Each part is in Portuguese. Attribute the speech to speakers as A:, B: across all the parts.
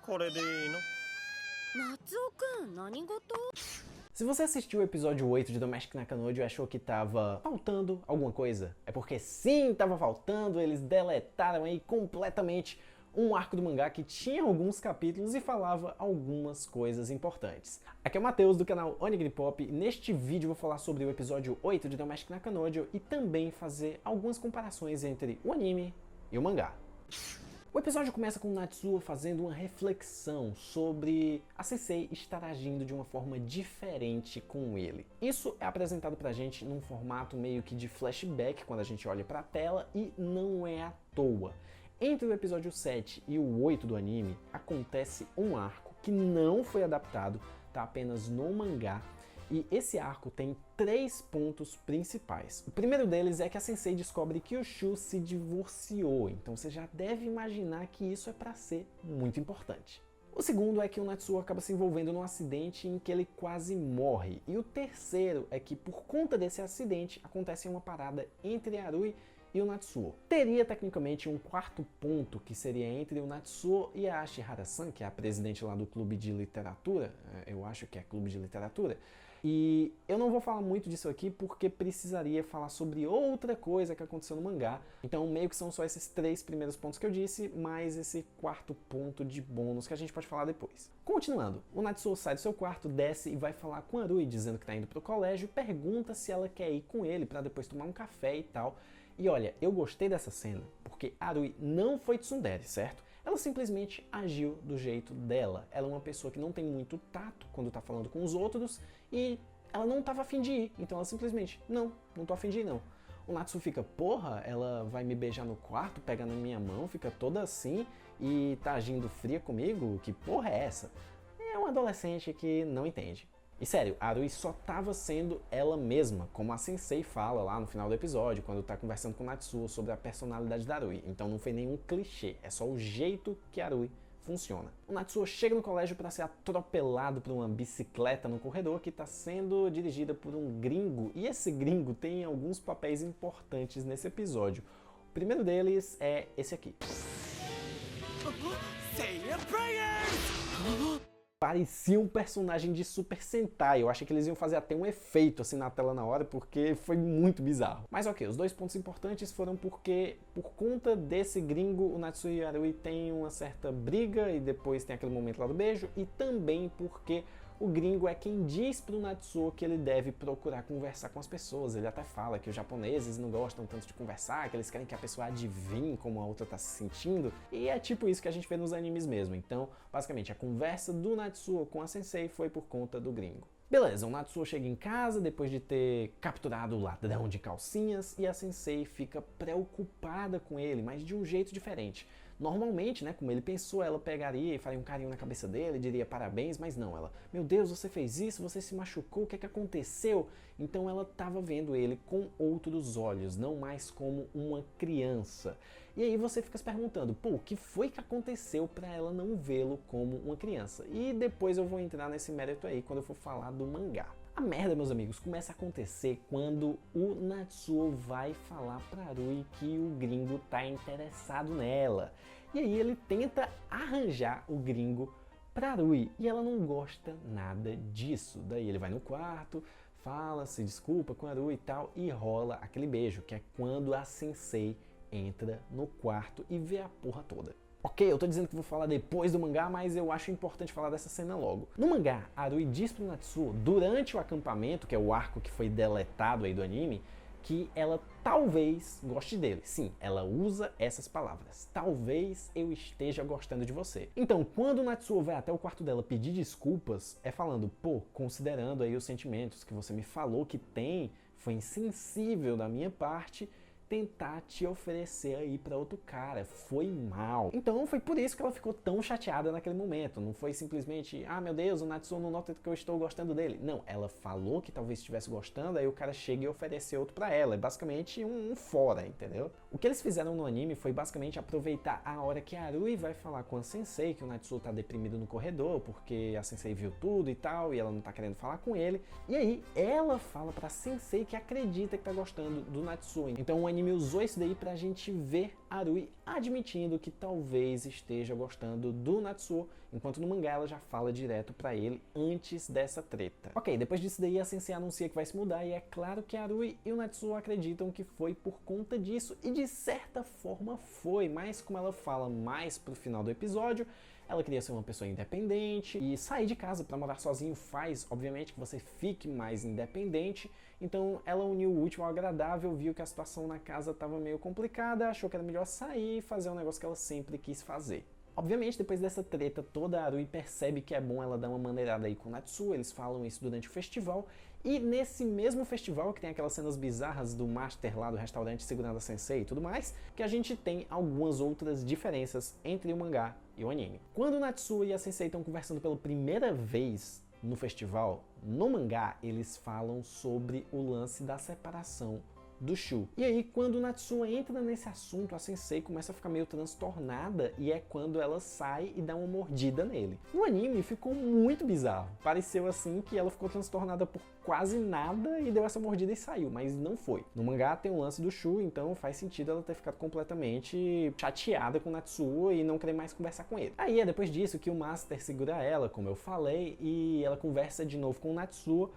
A: これでいいの?
B: 松尾くん、何事?
C: Se você assistiu o episódio 8 de Domestic Nakanojo e achou que tava faltando alguma coisa, é porque sim, tava faltando, eles deletaram aí completamente um arco do mangá que tinha alguns capítulos e falava algumas coisas importantes. Aqui é o Matheus do canal Onigiri Pop e neste vídeo eu vou falar sobre o episódio 8 de Domestic Nakanojo e também fazer algumas comparações entre o anime e o mangá. O episódio começa com Natsuo fazendo uma reflexão sobre a Sensei estar agindo de uma forma diferente com ele. Isso é apresentado pra gente num formato meio que de flashback quando a gente olha pra tela e não é à toa. Entre o episódio 7 e o 8 do anime, acontece um arco que não foi adaptado, tá apenas no mangá. E esse arco tem 3 pontos principais. O primeiro deles é que a Sensei descobre que o Shu se divorciou, então você já deve imaginar que isso é para ser muito importante. O segundo é que o Natsuo acaba se envolvendo num acidente em que ele quase morre. E o terceiro é que por conta desse acidente acontece uma parada entre Arui e o Natsuo. Teria tecnicamente um quarto ponto que seria entre o Natsuo e a Ashihara-san, que é a presidente lá do clube de literatura, eu acho que é clube de literatura, e eu não vou falar muito disso aqui porque precisaria falar sobre outra coisa que aconteceu no mangá, então meio que são só esses 3 primeiros pontos que eu disse, mais esse quarto ponto de bônus que a gente pode falar depois. Continuando, o Natsuo sai do seu quarto, desce e vai falar com a Arui, dizendo que tá indo pro colégio, pergunta se ela quer ir com ele para depois tomar um café e tal. E olha, eu gostei dessa cena, porque Arui não foi tsundere, certo? Ela simplesmente agiu do jeito dela. Ela é uma pessoa que não tem muito tato quando tá falando com os outros e ela não tava afim de ir, então ela simplesmente, não tô afim de ir não. O Natsuo fica, porra, ela vai me beijar no quarto, pega na minha mão, fica toda assim e tá agindo fria comigo? Que porra é essa? É um adolescente que não entende. E sério, a Arui só tava sendo ela mesma, como a Sensei fala lá no final do episódio, quando tá conversando com o Natsuo sobre a personalidade da Arui. Então não foi nenhum clichê, é só o jeito que a Arui funciona. O Natsuo chega no colégio para ser atropelado por uma bicicleta no corredor que está sendo dirigida por um gringo, e esse gringo tem alguns papéis importantes nesse episódio. O primeiro deles é esse aqui. Parecia um personagem de Super Sentai, eu achei que eles iam fazer até um efeito assim na tela na hora, porque foi muito bizarro. Mas ok, os 2 pontos importantes foram porque, por conta desse gringo, o Natsuo e a Arui têm uma certa briga e depois tem aquele momento lá do beijo, e também porque o gringo é quem diz pro Natsuo que ele deve procurar conversar com as pessoas. Ele até fala que os japoneses não gostam tanto de conversar, que eles querem que a pessoa adivinhe como a outra tá se sentindo, e é tipo isso que a gente vê nos animes mesmo. Então, basicamente, a conversa do Natsuo com a Sensei foi por conta do gringo. Beleza, o Natsuo chega em casa depois de ter capturado o ladrão de calcinhas e a Sensei fica preocupada com ele, mas de um jeito diferente. Normalmente, né, como ele pensou, ela pegaria e faria um carinho na cabeça dele, diria parabéns, mas não, ela, meu Deus, você fez isso, você se machucou, o que é que aconteceu? Então ela estava vendo ele com outros olhos, não mais como uma criança. E aí você fica se perguntando, pô, o que foi que aconteceu para ela não vê-lo como uma criança? E depois eu vou entrar nesse mérito aí quando eu for falar do mangá. A merda, meus amigos, começa a acontecer quando o Natsuo vai falar pra Arui que o gringo tá interessado nela. E aí ele tenta arranjar o gringo pra Arui e ela não gosta nada disso. Daí ele vai no quarto, fala, se desculpa com a Arui e tal, e rola aquele beijo, que é quando a Sensei entra no quarto e vê a porra toda. Ok, eu tô dizendo que vou falar depois do mangá, mas eu acho importante falar dessa cena logo. No mangá, a Arui diz pro Natsuo, durante o acampamento, que é o arco que foi deletado aí do anime, que ela talvez goste dele. Sim, ela usa essas palavras. Talvez eu esteja gostando de você. Então, quando o Natsuo vai até o quarto dela pedir desculpas, é falando, pô, considerando aí os sentimentos que você me falou que tem, foi insensível da minha parte tentar te oferecer aí pra outro cara, foi mal. Então foi por isso que ela ficou tão chateada naquele momento, não foi simplesmente, ah meu Deus, o Natsuo não nota que eu estou gostando dele. Não, ela falou que talvez estivesse gostando, aí o cara chega e oferece outro pra ela, é basicamente um fora, entendeu? O que eles fizeram no anime foi basicamente aproveitar a hora que a Arui vai falar com a Sensei, que o Natsuo tá deprimido no corredor, porque a Sensei viu tudo e tal, e ela não tá querendo falar com ele, e aí ela fala pra Sensei que acredita que tá gostando do Natsuo. Então o anime usou isso daí pra gente ver Arui admitindo que talvez esteja gostando do Natsuo, enquanto no mangá ela já fala direto pra ele antes dessa treta. Ok, depois disso daí a Sensei anuncia que vai se mudar e é claro que Arui e o Natsuo acreditam que foi por conta disso e de certa forma foi, mas como ela fala mais pro final do episódio, ela queria ser uma pessoa independente e sair de casa para morar sozinho faz, obviamente, que você fique mais independente. Então ela uniu o útil ao agradável, viu que a situação na casa estava meio complicada, achou que era melhor sair e fazer um negócio que ela sempre quis fazer. Obviamente, depois dessa treta toda, a Arui percebe que é bom ela dar uma maneirada aí com o Natsuo, eles falam isso durante o festival, e nesse mesmo festival, que tem aquelas cenas bizarras do Master lá do restaurante segurando a Sensei e tudo mais, que a gente tem algumas outras diferenças entre o mangá e o anime. Quando o Natsuo e a Sensei estão conversando pela primeira vez no festival, no mangá eles falam sobre o lance da separação do Shu. E aí, quando o Natsuo entra nesse assunto, a Sensei começa a ficar meio transtornada e é quando ela sai e dá uma mordida nele. No anime ficou muito bizarro. Pareceu assim que ela ficou transtornada por quase nada e deu essa mordida e saiu, mas não foi. No mangá tem o lance do Shu, então faz sentido ela ter ficado completamente chateada com o Natsuo e não querer mais conversar com ele. Aí é depois disso que o Master segura ela, como eu falei, e ela conversa de novo com o Natsuo.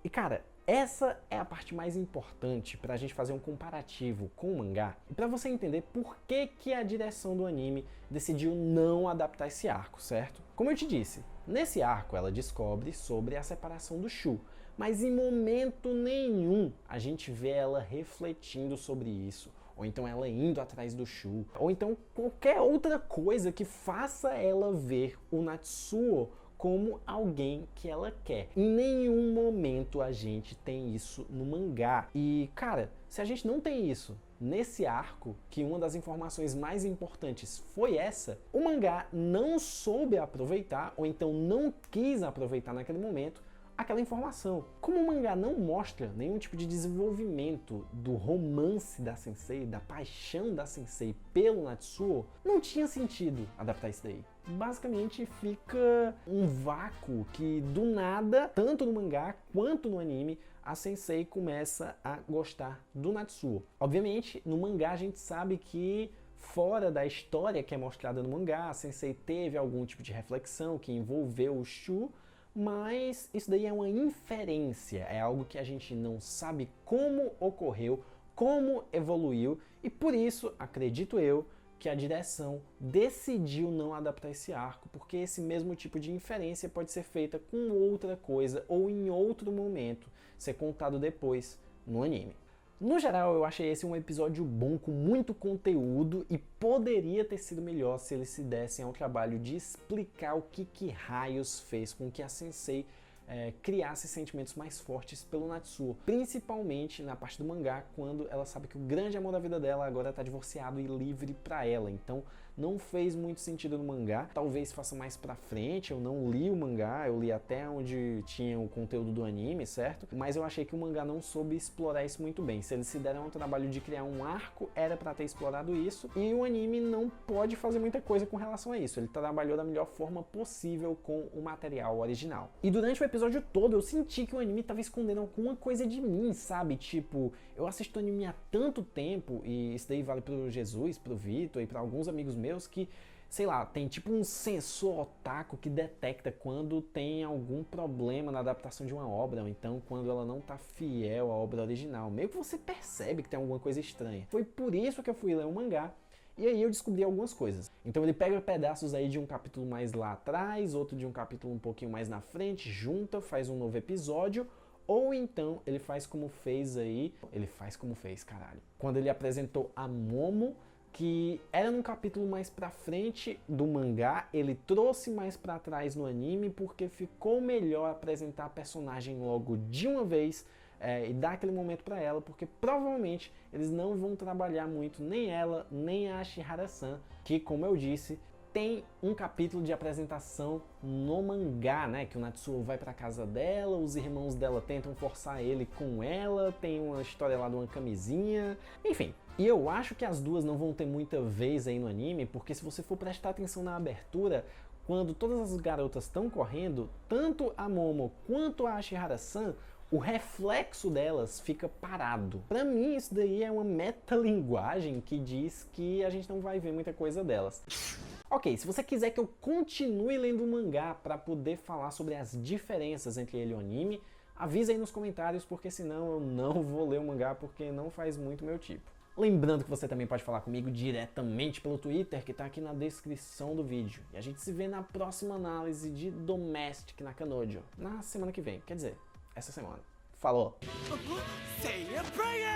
C: E cara, essa é a parte mais importante pra gente fazer um comparativo com o mangá e pra você entender por que a direção do anime decidiu não adaptar esse arco, certo? Como eu te disse, nesse arco ela descobre sobre a separação do Shu, mas em momento nenhum a gente vê ela refletindo sobre isso, ou então ela indo atrás do Shu, ou então qualquer outra coisa que faça ela ver o Natsuo como alguém que ela quer. Em nenhum momento a gente tem isso no mangá. E, cara, se a gente não tem isso nesse arco, que uma das informações mais importantes foi essa, o mangá não soube aproveitar, ou então não quis aproveitar naquele momento, aquela informação. Como o mangá não mostra nenhum tipo de desenvolvimento do romance da Sensei, da paixão da Sensei pelo Natsuo, não tinha sentido adaptar isso daí. Basicamente fica um vácuo que do nada, tanto no mangá quanto no anime, a Sensei começa a gostar do Natsuo. Obviamente, no mangá a gente sabe que fora da história que é mostrada no mangá, a Sensei teve algum tipo de reflexão que envolveu o Shu, mas isso daí é uma inferência, é algo que a gente não sabe como ocorreu, como evoluiu, e por isso, acredito eu, que a direção decidiu não adaptar esse arco, porque esse mesmo tipo de inferência pode ser feita com outra coisa ou em outro momento, ser contado depois no anime. No geral, eu achei esse um episódio bom, com muito conteúdo, e poderia ter sido melhor se eles se dessem ao trabalho de explicar o que raios fez com que a Sensei criasse sentimentos mais fortes pelo Natsuo, principalmente na parte do mangá, quando ela sabe que o grande amor da vida dela agora está divorciado e livre para ela. Então não fez muito sentido no mangá, talvez faça mais pra frente. Eu não li o mangá, eu li até onde tinha o conteúdo do anime, certo? Mas eu achei que o mangá não soube explorar isso muito bem. Se eles se deram ao trabalho de criar um arco, era pra ter explorado isso, e o anime não pode fazer muita coisa com relação a isso. Ele trabalhou da melhor forma possível com o material original. E durante o episódio todo eu senti que o anime tava escondendo alguma coisa de mim, sabe? Tipo, eu assisto anime há tanto tempo, e isso daí vale pro Jesus, pro Vitor e pra alguns amigos meus que, sei lá, tem tipo um sensor otaku que detecta quando tem algum problema na adaptação de uma obra, ou então quando ela não tá fiel à obra original. Meio que você percebe que tem alguma coisa estranha. Foi por isso que eu fui ler o mangá, e aí eu descobri algumas coisas. Então ele pega pedaços aí de um capítulo mais lá atrás, outro de um capítulo um pouquinho mais na frente, junta, faz um novo episódio, ou então ele faz como fez aí, caralho. Quando ele apresentou a Momo, que era num capítulo mais pra frente do mangá, ele trouxe mais pra trás no anime, porque ficou melhor apresentar a personagem logo de uma vez, e dar aquele momento pra ela, porque provavelmente eles não vão trabalhar muito nem ela, nem a Ashihara-san, que, como eu disse, tem um capítulo de apresentação no mangá, né? Que o Natsuo vai pra casa dela, os irmãos dela tentam forçar ele com ela, tem uma história lá de uma camisinha, enfim. E eu acho que as duas não vão ter muita vez aí no anime, porque se você for prestar atenção na abertura, quando todas as garotas estão correndo, tanto a Momo quanto a Ashihara-san o reflexo delas fica parado. Pra mim, isso daí é uma metalinguagem que diz que a gente não vai ver muita coisa delas. Ok, se você quiser que eu continue lendo o mangá para poder falar sobre as diferenças entre ele e o anime, avisa aí nos comentários, porque senão eu não vou ler o mangá, porque não faz muito meu tipo. Lembrando que você também pode falar comigo diretamente pelo Twitter, que tá aqui na descrição do vídeo. E a gente se vê na próxima análise de Domestic Nakanojo, na semana que vem, quer dizer, essa semana. Falou!
A: Say a prayer!